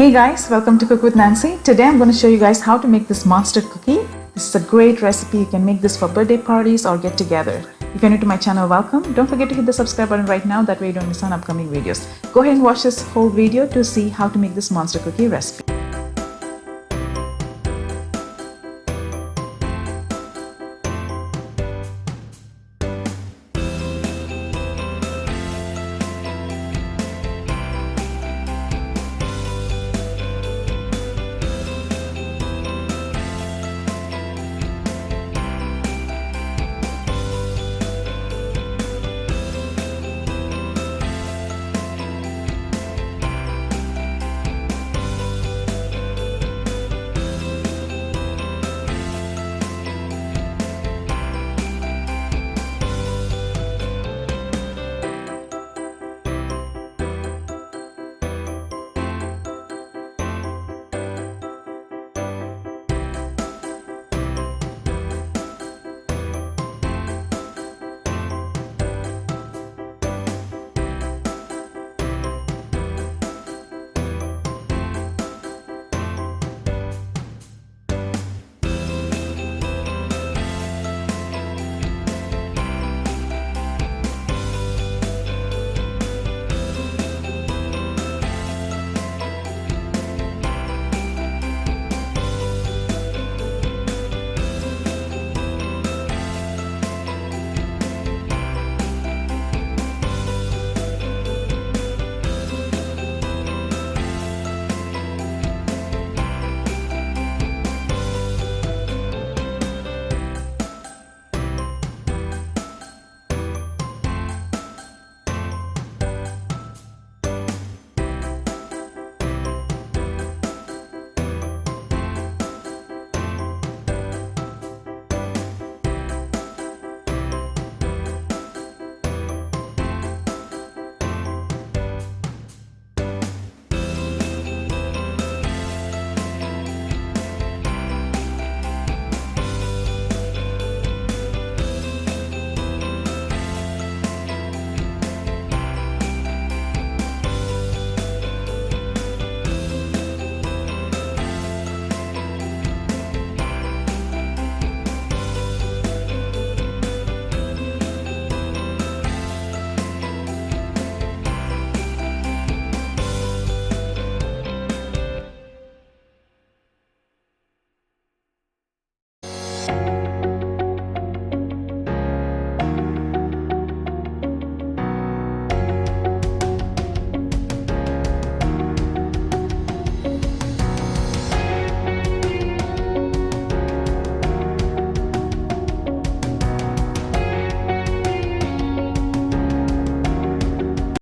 Hey guys, welcome to Cook with Nancy. Today I'm going to show you guys how to make this monster cookie. This is a great recipe. You can make this for birthday parties or get together. If you're new to my channel, welcome. Don't forget to hit the subscribe button right now, that way you don't miss on upcoming videos. Go ahead and watch this whole video to see how to make this monster cookie recipe.